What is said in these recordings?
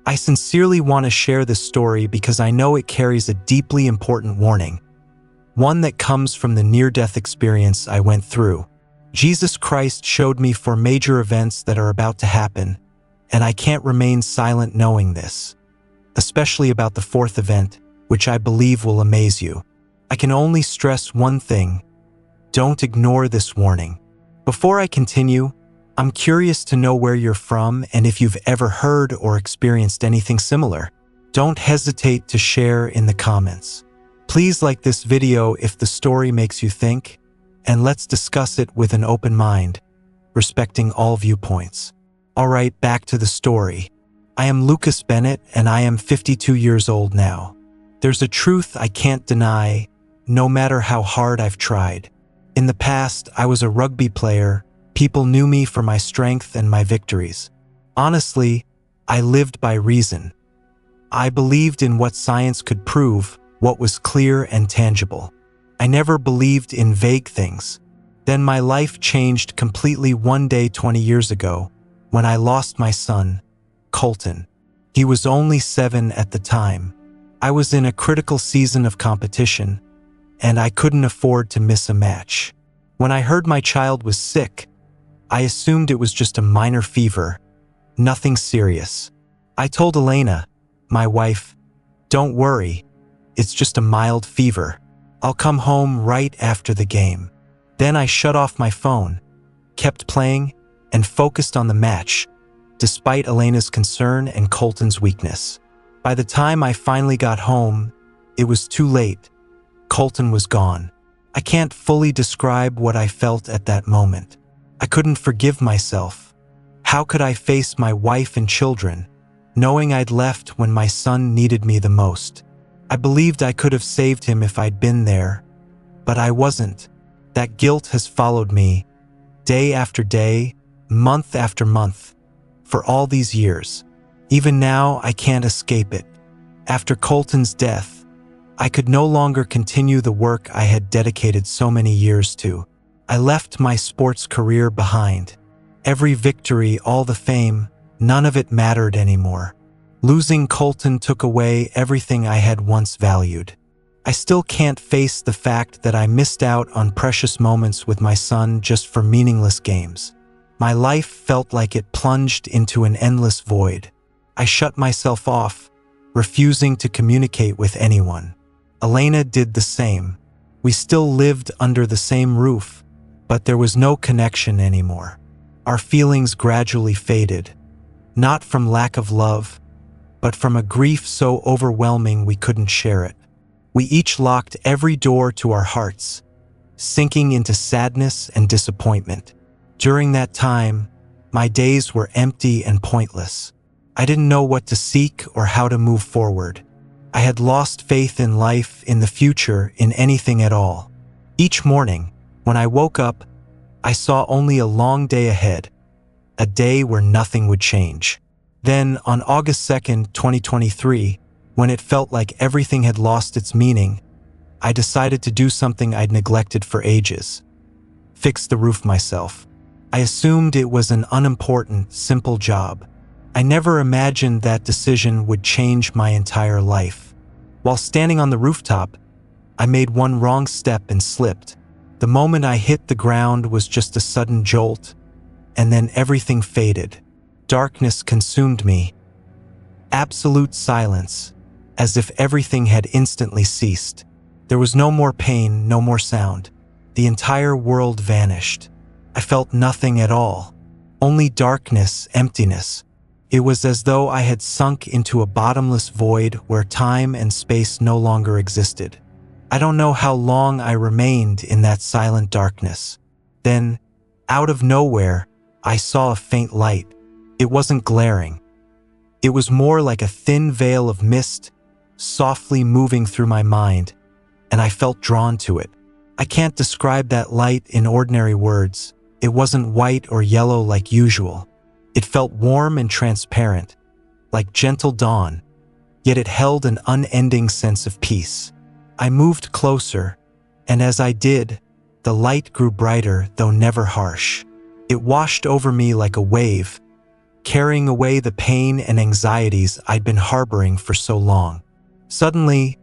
I sincerely want to share this story because I know it carries a deeply important warning, one that comes from the near-death experience I went through. Jesus Christ showed me 4 major events that are about to happen, and I can't remain silent knowing this, especially about the 4th event, which I believe will amaze you. I can only stress one thing: don't ignore this warning. Before I continue, I'm curious to know where you're from and if you've ever heard or experienced anything similar. Don't hesitate to share in the comments. Please like this video if the story makes you think, and let's discuss it with an open mind, respecting all viewpoints. Alright, back to the story. I am Lucas Bennett and I am 52 years old now. There's a truth I can't deny, no matter how hard I've tried. In the past, I was a rugby player. People knew me for my strength and my victories. Honestly, I lived by reason. I believed in what science could prove, what was clear and tangible. I never believed in vague things. Then my life changed completely one day 20 years ago, when I lost my son, Colton. He was only 7 at the time. I was in a critical season of competition, and I couldn't afford to miss a match. When I heard my child was sick, I assumed it was just a minor fever, nothing serious. I told Elena, my wife, "Don't worry, it's just a mild fever. I'll come home right after the game." Then I shut off my phone, kept playing, and focused on the match, despite Elena's concern and Colton's weakness. By the time I finally got home, it was too late. Colton was gone. I can't fully describe what I felt at that moment. I couldn't forgive myself. How could I face my wife and children, knowing I'd left when my son needed me the most? I believed I could have saved him if I'd been there, but I wasn't. That guilt has followed me, day after day, month after month, for all these years. Even now, I can't escape it. After Colton's death, I could no longer continue the work I had dedicated so many years to. I left my sports career behind. Every victory, all the fame, none of it mattered anymore. Losing Colton took away everything I had once valued. I still can't face the fact that I missed out on precious moments with my son just for meaningless games. My life felt like it plunged into an endless void. I shut myself off, refusing to communicate with anyone. Elena did the same. We still lived under the same roof, but there was no connection anymore. Our feelings gradually faded, not from lack of love, but from a grief so overwhelming we couldn't share it. We each locked every door to our hearts, sinking into sadness and disappointment. During that time, my days were empty and pointless. I didn't know what to seek or how to move forward. I had lost faith in life, in the future, in anything at all. Each morning, when I woke up, I saw only a long day ahead, a day where nothing would change. Then, on August 2nd, 2023, when it felt like everything had lost its meaning, I decided to do something I'd neglected for ages: fix the roof myself. I assumed it was an unimportant, simple job. I never imagined that decision would change my entire life. While standing on the rooftop, I made one wrong step and slipped. The moment I hit the ground was just a sudden jolt, and then everything faded. Darkness consumed me. Absolute silence, as if everything had instantly ceased. There was no more pain, no more sound. The entire world vanished. I felt nothing at all. Only darkness, emptiness. It was as though I had sunk into a bottomless void where time and space no longer existed. I don't know how long I remained in that silent darkness. Then, out of nowhere, I saw a faint light. It wasn't glaring. It was more like a thin veil of mist, softly moving through my mind, and I felt drawn to it. I can't describe that light in ordinary words. It wasn't white or yellow like usual. It felt warm and transparent, like gentle dawn, yet it held an unending sense of peace. I moved closer, and as I did, the light grew brighter, though never harsh. It washed over me like a wave, carrying away the pain and anxieties I'd been harboring for so long. Suddenly,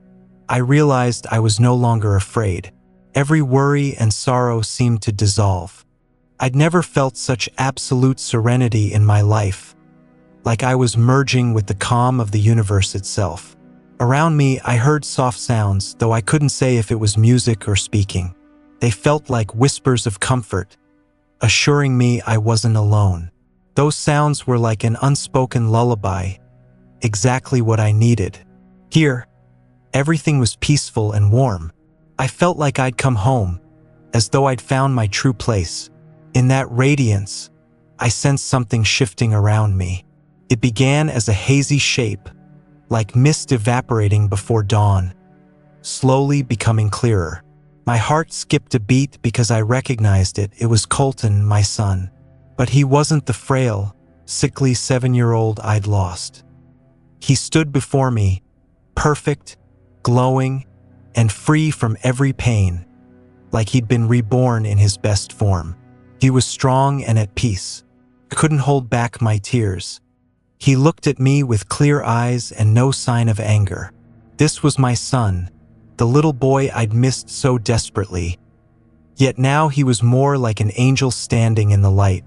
I realized I was no longer afraid. Every worry and sorrow seemed to dissolve. I'd never felt such absolute serenity in my life, like I was merging with the calm of the universe itself. Around me, I heard soft sounds, though I couldn't say if it was music or speaking. They felt like whispers of comfort, assuring me I wasn't alone. Those sounds were like an unspoken lullaby, exactly what I needed. Here, everything was peaceful and warm. I felt like I'd come home, as though I'd found my true place. In that radiance, I sensed something shifting around me. It began as a hazy shape, like mist evaporating before dawn, slowly becoming clearer. My heart skipped a beat because I recognized it. It was Colton, my son. But he wasn't the frail, sickly 7-year-old I'd lost. He stood before me, perfect, glowing, and free from every pain, like he'd been reborn in his best form. He was strong and at peace. I couldn't hold back my tears. He looked at me with clear eyes and no sign of anger. This was my son, the little boy I'd missed so desperately. Yet now he was more like an angel standing in the light.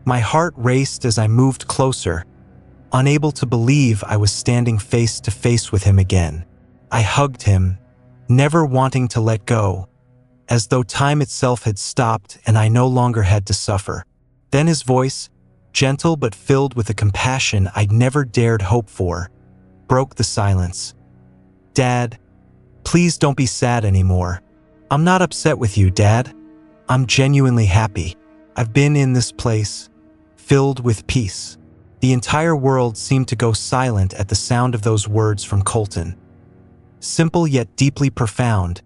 My heart raced as I moved closer, unable to believe I was standing face to face with him again. I hugged him, never wanting to let go, as though time itself had stopped and I no longer had to suffer. Then his voice, gentle but filled with a compassion I'd never dared hope for, broke the silence. "Dad, please don't be sad anymore. I'm not upset with you, Dad. I'm genuinely happy. I've been in this place, filled with peace." The entire world seemed to go silent at the sound of those words from Colton. Simple yet deeply profound,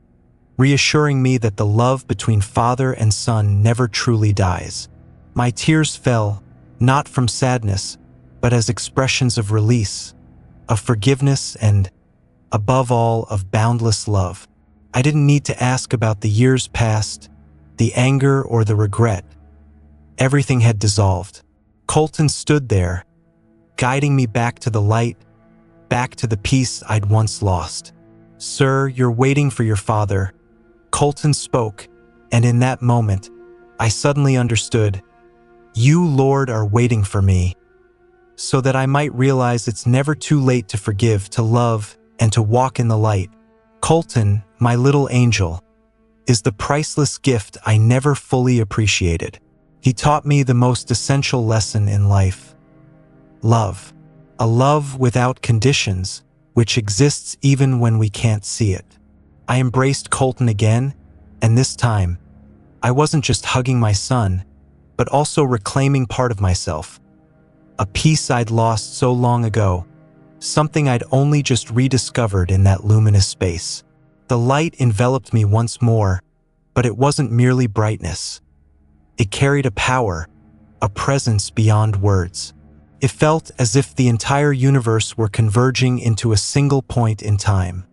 reassuring me that the love between father and son never truly dies. My tears fell, not from sadness, but as expressions of release, of forgiveness, and, above all, of boundless love. I didn't need to ask about the years past, the anger or the regret. Everything had dissolved. Colton stood there, guiding me back to the light, back to the peace I'd once lost. "Sir, you're waiting for your father," Colton spoke, and in that moment, I suddenly understood. "You, Lord, are waiting for me, so that I might realize it's never too late to forgive, to love, and to walk in the light." Colton, my little angel, is the priceless gift I never fully appreciated. He taught me the most essential lesson in life: love. A love without conditions, which exists even when we can't see it. I embraced Colton again, and this time, I wasn't just hugging my son, but also reclaiming part of myself. A piece I'd lost so long ago, something I'd only just rediscovered in that luminous space. The light enveloped me once more, but it wasn't merely brightness. It carried a power, a presence beyond words. It felt as if the entire universe were converging into a single point in time,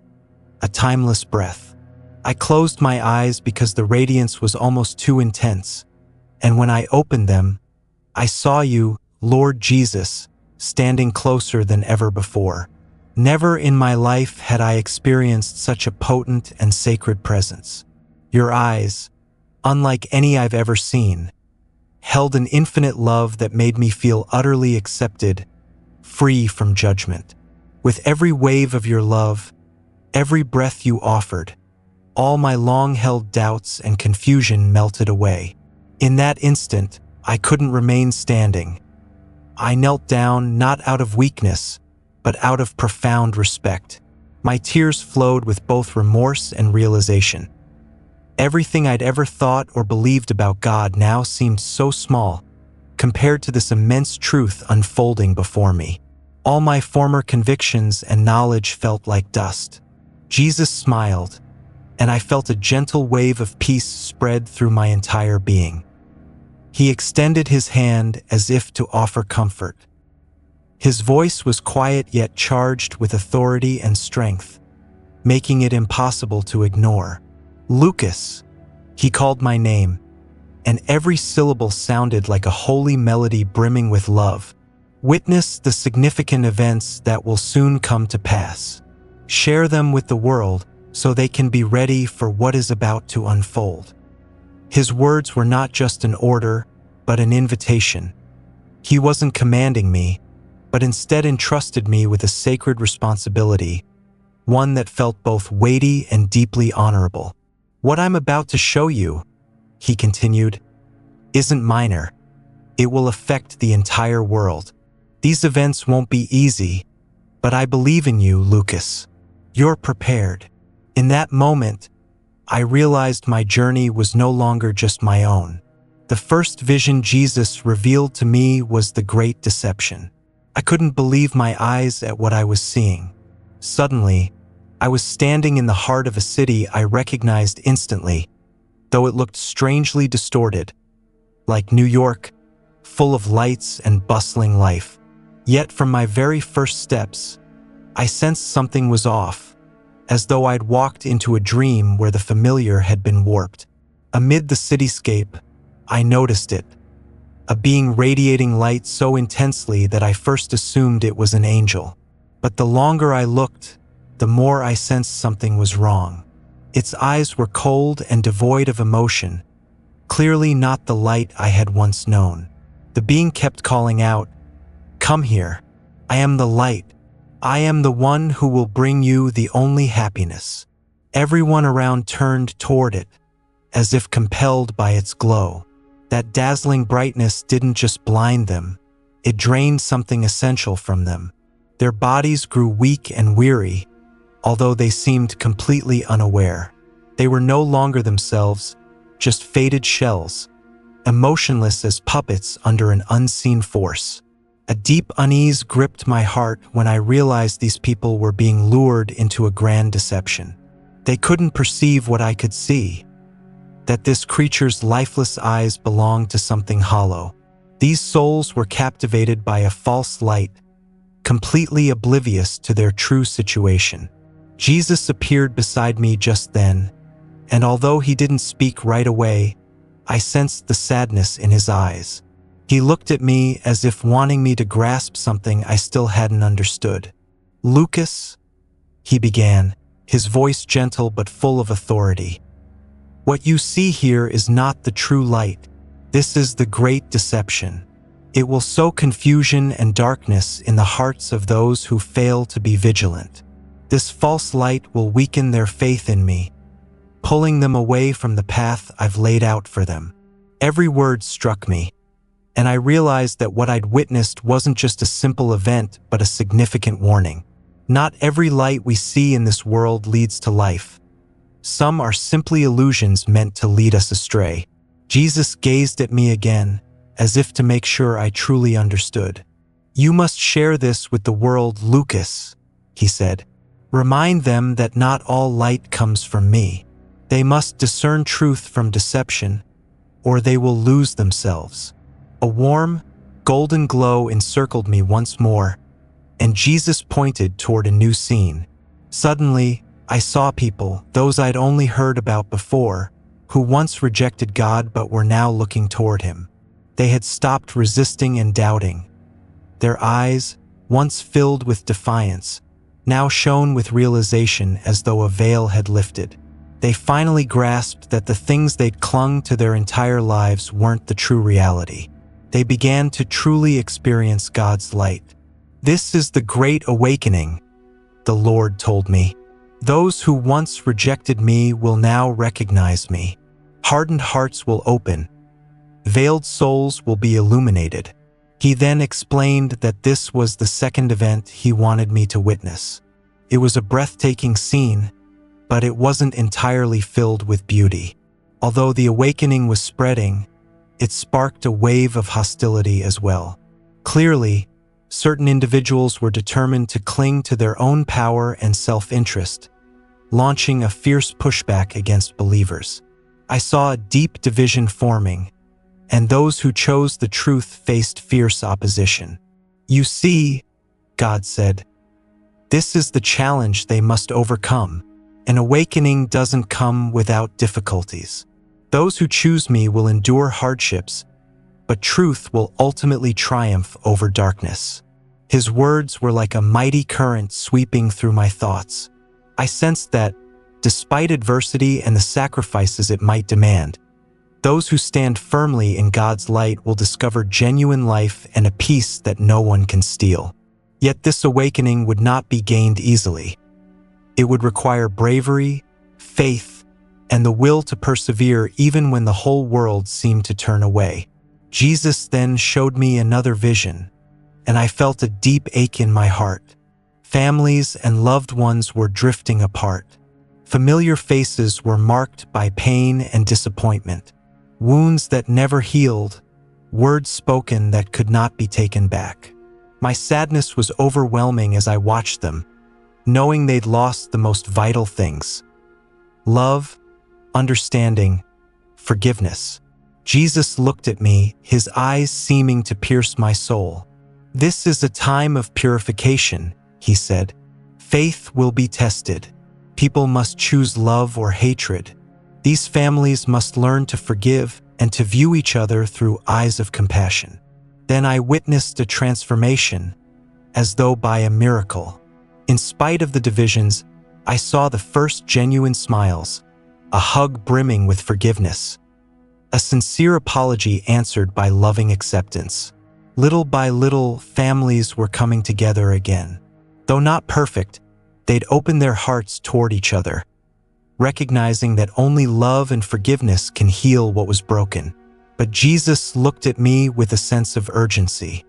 a timeless breath. I closed my eyes because the radiance was almost too intense, and when I opened them, I saw you, Lord Jesus, standing closer than ever before. Never in my life had I experienced such a potent and sacred presence. Your eyes, unlike any I've ever seen, held an infinite love that made me feel utterly accepted, free from judgment. With every wave of your love, every breath you offered, all my long-held doubts and confusion melted away. In that instant, I couldn't remain standing. I knelt down not out of weakness, but out of profound respect. My tears flowed with both remorse and realization. Everything I'd ever thought or believed about God now seemed so small, compared to this immense truth unfolding before me. All my former convictions and knowledge felt like dust. Jesus smiled, and I felt a gentle wave of peace spread through my entire being. He extended his hand as if to offer comfort. His voice was quiet yet charged with authority and strength, making it impossible to ignore. "Lucas," he called my name, and every syllable sounded like a holy melody brimming with love. Witness the significant events that will soon come to pass. Share them with the world so they can be ready for what is about to unfold. His words were not just an order, but an invitation. He wasn't commanding me, but instead entrusted me with a sacred responsibility, one that felt both weighty and deeply honorable. What I'm about to show you, he continued, isn't minor. It will affect the entire world. These events won't be easy, but I believe in you, Lucas. You're prepared. In that moment, I realized my journey was no longer just my own. The first vision Jesus revealed to me was the great deception. I couldn't believe my eyes at what I was seeing. Suddenly, I was standing in the heart of a city I recognized instantly, though it looked strangely distorted, like New York, full of lights and bustling life. Yet from my very first steps, I sensed something was off, as though I'd walked into a dream where the familiar had been warped. Amid the cityscape, I noticed it, a being radiating light so intensely that I first assumed it was an angel. But the longer I looked, the more I sensed something was wrong. Its eyes were cold and devoid of emotion, clearly not the light I had once known. The being kept calling out, "Come here. I am the light. I am the one who will bring you the only happiness." Everyone around turned toward it, as if compelled by its glow. That dazzling brightness didn't just blind them, it drained something essential from them. Their bodies grew weak and weary, although they seemed completely unaware. They were no longer themselves, just faded shells, emotionless as puppets under an unseen force. A deep unease gripped my heart when I realized these people were being lured into a grand deception. They couldn't perceive what I could see, that this creature's lifeless eyes belonged to something hollow. These souls were captivated by a false light, completely oblivious to their true situation. Jesus appeared beside me just then, and although he didn't speak right away, I sensed the sadness in his eyes. He looked at me as if wanting me to grasp something I still hadn't understood. "Lucas," he began, his voice gentle but full of authority. "What you see here is not the true light. This is the great deception. It will sow confusion and darkness in the hearts of those who fail to be vigilant. This false light will weaken their faith in me, pulling them away from the path I've laid out for them." Every word struck me, and I realized that what I'd witnessed wasn't just a simple event, but a significant warning. Not every light we see in this world leads to life. Some are simply illusions meant to lead us astray. Jesus gazed at me again, as if to make sure I truly understood. "You must share this with the world, Lucas," he said. "Remind them that not all light comes from me. They must discern truth from deception, or they will lose themselves." A warm, golden glow encircled me once more, and Jesus pointed toward a new scene. Suddenly, I saw people, those I'd only heard about before, who once rejected God but were now looking toward him. They had stopped resisting and doubting. Their eyes, once filled with defiance, now shone with realization as though a veil had lifted. They finally grasped that the things they'd clung to their entire lives weren't the true reality. They began to truly experience God's light. "This is the great awakening," the Lord told me. "Those who once rejected me will now recognize me. Hardened hearts will open. Veiled souls will be illuminated." He then explained that this was the second event he wanted me to witness. It was a breathtaking scene, but it wasn't entirely filled with beauty. Although the awakening was spreading, it sparked a wave of hostility as well. Clearly, certain individuals were determined to cling to their own power and self-interest, launching a fierce pushback against believers. I saw a deep division forming, and those who chose the truth faced fierce opposition. "You see," God said, "this is the challenge they must overcome. An awakening doesn't come without difficulties. Those who choose me will endure hardships, but truth will ultimately triumph over darkness. His words were like a mighty current sweeping through my thoughts. I sensed that, despite adversity and the sacrifices it might demand, those who stand firmly in God's light will discover genuine life and a peace that no one can steal. Yet this awakening would not be gained easily. It would require bravery, faith, and the will to persevere even when the whole world seemed to turn away. Jesus then showed me another vision, and I felt a deep ache in my heart. Families and loved ones were drifting apart. Familiar faces were marked by pain and disappointment. Wounds that never healed, words spoken that could not be taken back. My sadness was overwhelming as I watched them, knowing they'd lost the most vital things: love, understanding, forgiveness. Jesus looked at me, his eyes seeming to pierce my soul. "This is a time of purification," he said. "Faith will be tested. People must choose love or hatred. These families must learn to forgive and to view each other through eyes of compassion." Then I witnessed a transformation, as though by a miracle. In spite of the divisions, I saw the first genuine smiles, a hug brimming with forgiveness, a sincere apology answered by loving acceptance. Little by little, families were coming together again. Though not perfect, they'd opened their hearts toward each other, recognizing that only love and forgiveness can heal what was broken. But Jesus looked at me with a sense of urgency.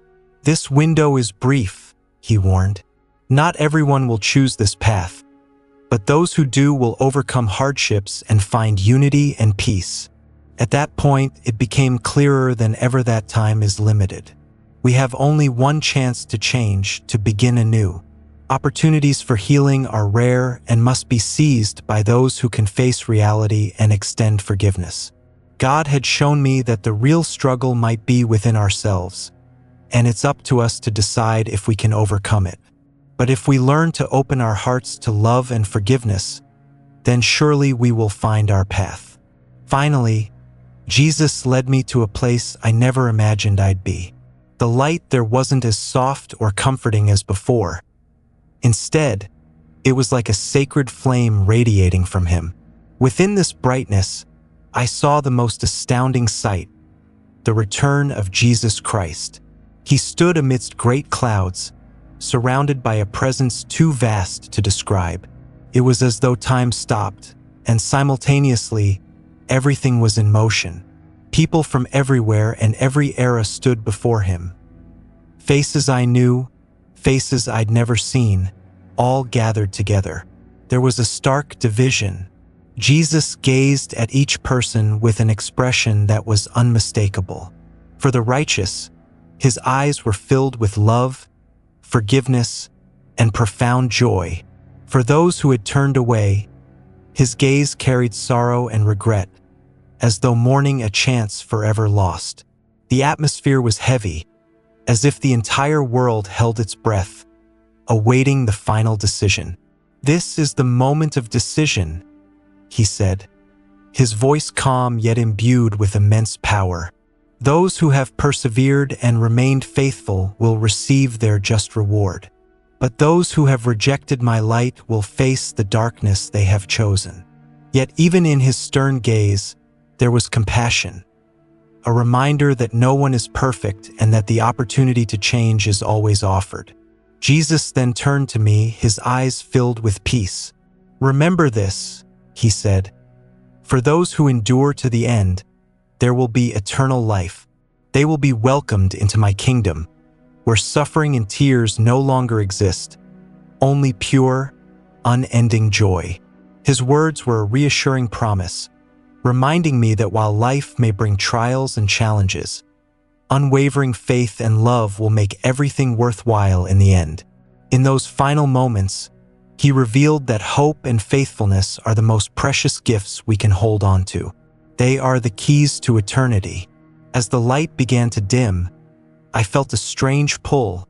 "This window is brief," he warned. "Not everyone will choose this path, but those who do will overcome hardships and find unity and peace." At that point, it became clearer than ever that time is limited. We have only one chance to change, to begin anew. Opportunities for healing are rare and must be seized by those who can face reality and extend forgiveness. God had shown me that the real struggle might be within ourselves, and it's up to us to decide if we can overcome it. But if we learn to open our hearts to love and forgiveness, then surely we will find our path. Finally, Jesus led me to a place I never imagined I'd be. The light there wasn't as soft or comforting as before. Instead, it was like a sacred flame radiating from him. Within this brightness, I saw the most astounding sight: the return of Jesus Christ. He stood amidst great clouds, surrounded by a presence too vast to describe. It was as though time stopped, and simultaneously, everything was in motion. People from everywhere and every era stood before him. Faces I knew, faces I'd never seen, all gathered together. There was a stark division. Jesus gazed at each person with an expression that was unmistakable. For the righteous, his eyes were filled with love, forgiveness, and profound joy. For those who had turned away, his gaze carried sorrow and regret, as though mourning a chance forever lost. The atmosphere was heavy, as if the entire world held its breath, awaiting the final decision. "This is the moment of decision," he said, his voice calm yet imbued with immense power. "Those who have persevered and remained faithful will receive their just reward. But those who have rejected my light will face the darkness they have chosen." Yet even in his stern gaze, there was compassion, a reminder that no one is perfect and that the opportunity to change is always offered. Jesus then turned to me, his eyes filled with peace. "Remember this," he said. "For those who endure to the end, there will be eternal life. They will be welcomed into my kingdom, where suffering and tears no longer exist, only pure, unending joy." His words were a reassuring promise, reminding me that while life may bring trials and challenges, unwavering faith and love will make everything worthwhile in the end. In those final moments, he revealed that hope and faithfulness are the most precious gifts we can hold on to. They are the keys to eternity. As the light began to dim, I felt a strange pull,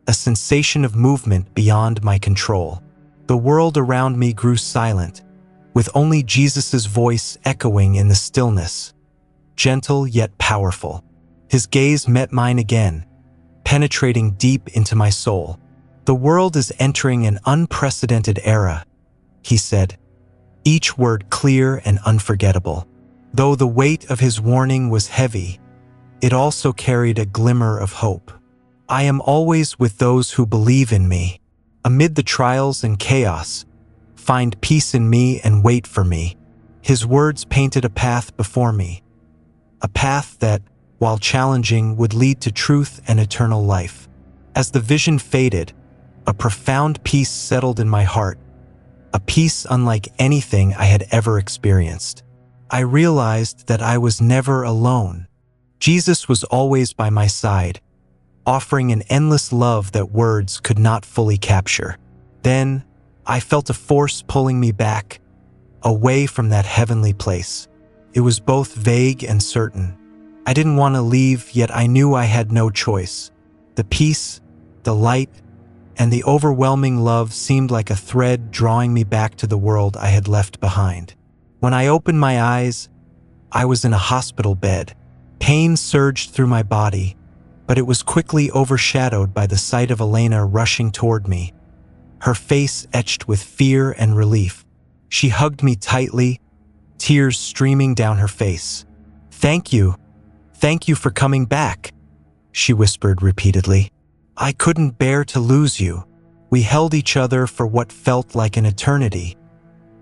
a sensation of movement beyond my control. The world around me grew silent, with only Jesus' voice echoing in the stillness, gentle yet powerful. His gaze met mine again, penetrating deep into my soul. "The world is entering an unprecedented era," he said, each word clear and unforgettable. Though the weight of his warning was heavy, it also carried a glimmer of hope. "I am always with those who believe in me. Amid the trials and chaos, find peace in me and wait for me." His words painted a path before me, a path that, while challenging, would lead to truth and eternal life. As the vision faded, a profound peace settled in my heart, a peace unlike anything I had ever experienced. I realized that I was never alone. Jesus was always by my side, offering an endless love that words could not fully capture. Then, I felt a force pulling me back, away from that heavenly place. It was both vague and certain. I didn't want to leave, yet I knew I had no choice. The peace, the light, and the overwhelming love seemed like a thread drawing me back to the world I had left behind. When I opened my eyes, I was in a hospital bed. Pain surged through my body, but it was quickly overshadowed by the sight of Elena rushing toward me, her face etched with fear and relief. She hugged me tightly, tears streaming down her face. Thank you for coming back," she whispered repeatedly. "I couldn't bear to lose you." We held each other for what felt like an eternity,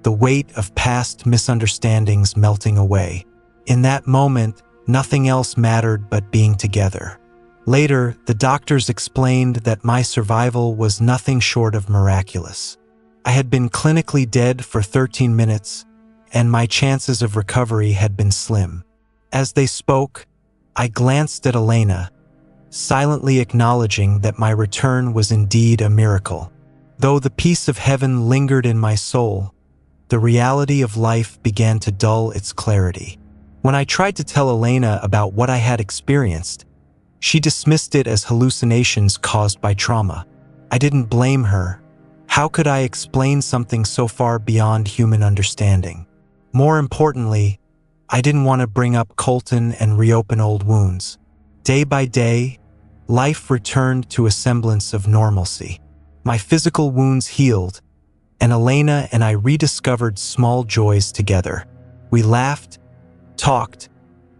the weight of past misunderstandings melting away. In that moment, nothing else mattered but being together. Later, the doctors explained that my survival was nothing short of miraculous. I had been clinically dead for 13 minutes, and my chances of recovery had been slim. As they spoke, I glanced at Elena, silently acknowledging that my return was indeed a miracle. Though the peace of heaven lingered in my soul, the reality of life began to dull its clarity. When I tried to tell Elena about what I had experienced, she dismissed it as hallucinations caused by trauma. I didn't blame her. How could I explain something so far beyond human understanding? More importantly, I didn't want to bring up Colton and reopen old wounds. Day by day, life returned to a semblance of normalcy. My physical wounds healed, and Elena and I rediscovered small joys together. We laughed, talked,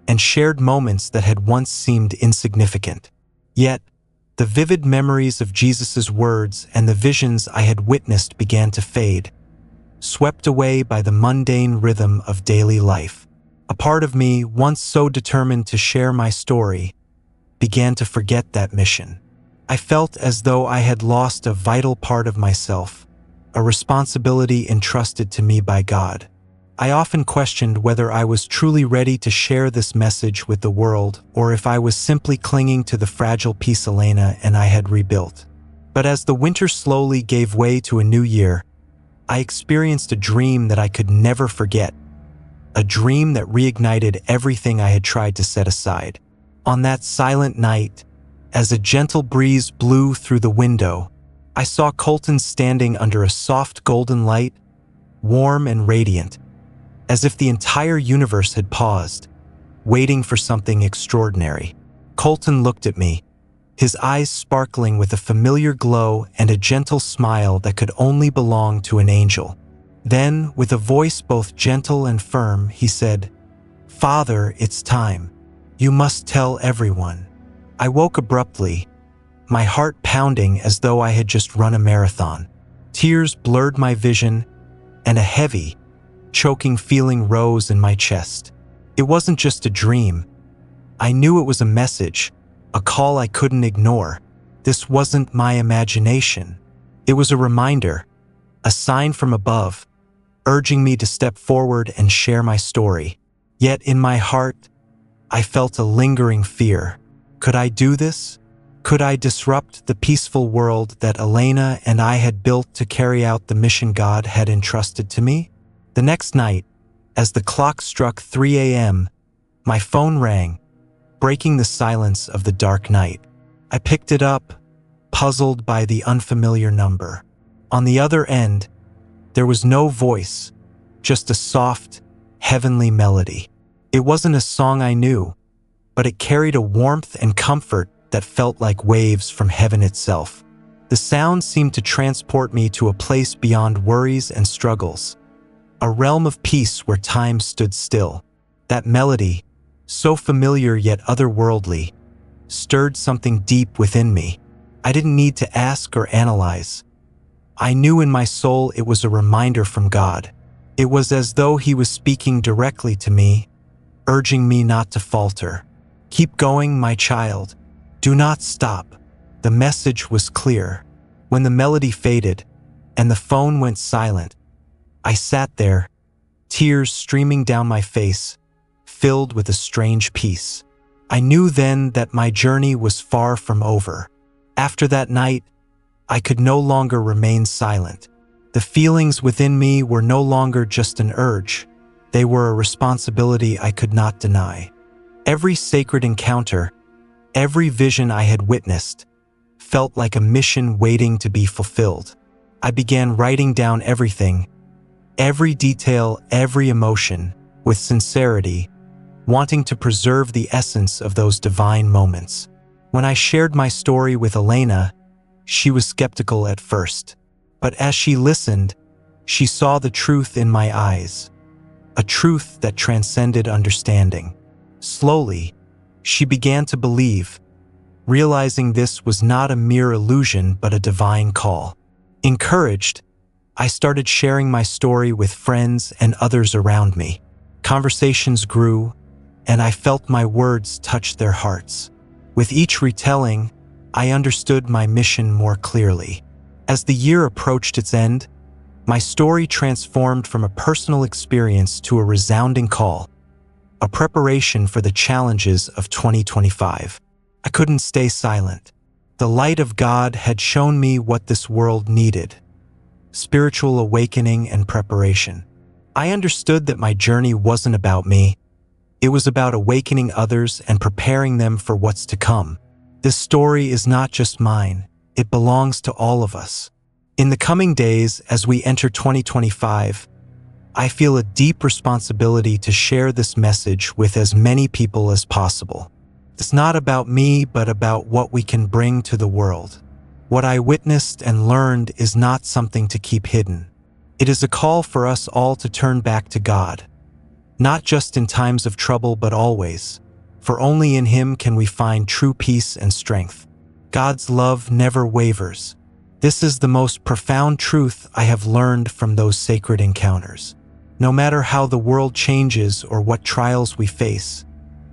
and shared moments that had once seemed insignificant. Yet, the vivid memories of Jesus' words and the visions I had witnessed began to fade, swept away by the mundane rhythm of daily life. A part of me, once so determined to share my story, began to forget that mission. I felt as though I had lost a vital part of myself, a responsibility entrusted to me by God. I often questioned whether I was truly ready to share this message with the world or if I was simply clinging to the fragile piece Elena and I had rebuilt. But as the winter slowly gave way to a new year, I experienced a dream that I could never forget, a dream that reignited everything I had tried to set aside. On that silent night, as a gentle breeze blew through the window, I saw Colton standing under a soft golden light, warm and radiant, as if the entire universe had paused, waiting for something extraordinary. Colton looked at me, his eyes sparkling with a familiar glow and a gentle smile that could only belong to an angel. Then, with a voice both gentle and firm, he said, "Father, it's time. You must tell everyone." I woke abruptly, my heart pounding as though I had just run a marathon. Tears blurred my vision, and a heavy, choking feeling rose in my chest. It wasn't just a dream. I knew it was a message, a call I couldn't ignore. This wasn't my imagination. It was a reminder, a sign from above, urging me to step forward and share my story. Yet in my heart, I felt a lingering fear. Could I do this? Could I disrupt the peaceful world that Elena and I had built to carry out the mission God had entrusted to me? The next night, as the clock struck 3 a.m., my phone rang, breaking the silence of the dark night. I picked it up, puzzled by the unfamiliar number. On the other end, there was no voice, just a soft, heavenly melody. It wasn't a song I knew, but it carried a warmth and comfort that felt like waves from heaven itself. The sound seemed to transport me to a place beyond worries and struggles, a realm of peace where time stood still. That melody, so familiar yet otherworldly, stirred something deep within me. I didn't need to ask or analyze. I knew in my soul it was a reminder from God. It was as though He was speaking directly to me, urging me not to falter. "Keep going, my child. Do not stop." The message was clear. When the melody faded and the phone went silent, I sat there, tears streaming down my face, filled with a strange peace. I knew then that my journey was far from over. After that night, I could no longer remain silent. The feelings within me were no longer just an urge. They were a responsibility I could not deny. Every sacred encounter, every vision I had witnessed, felt like a mission waiting to be fulfilled. I began writing down everything, every detail, every emotion, with sincerity, wanting to preserve the essence of those divine moments. When I shared my story with Elena, she was skeptical at first. But as she listened, she saw the truth in my eyes, a truth that transcended understanding. Slowly, she began to believe, realizing this was not a mere illusion but a divine call. Encouraged, I started sharing my story with friends and others around me. Conversations grew, and I felt my words touch their hearts. With each retelling, I understood my mission more clearly. As the year approached its end, my story transformed from a personal experience to a resounding call, a preparation for the challenges of 2025. I couldn't stay silent. The light of God had shown me what this world needed: spiritual awakening and preparation. I understood that my journey wasn't about me. It was about awakening others and preparing them for what's to come. This story is not just mine. It belongs to all of us. In the coming days, as we enter 2025, I feel a deep responsibility to share this message with as many people as possible. It's not about me, but about what we can bring to the world. What I witnessed and learned is not something to keep hidden. It is a call for us all to turn back to God, not just in times of trouble, but always, for only in Him can we find true peace and strength. God's love never wavers. This is the most profound truth I have learned from those sacred encounters. No matter how the world changes or what trials we face,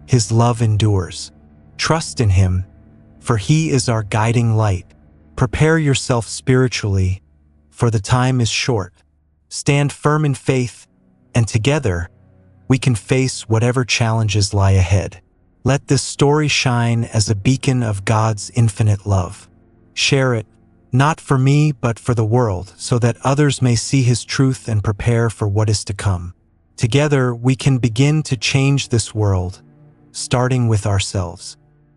His love endures. Trust in Him, for He is our guiding light. Prepare yourself spiritually, for the time is short. Stand firm in faith, and together, we can face whatever challenges lie ahead. Let this story shine as a beacon of God's infinite love. Share it, not for me, but for the world, so that others may see His truth and prepare for what is to come. Together, we can begin to change this world, starting with ourselves.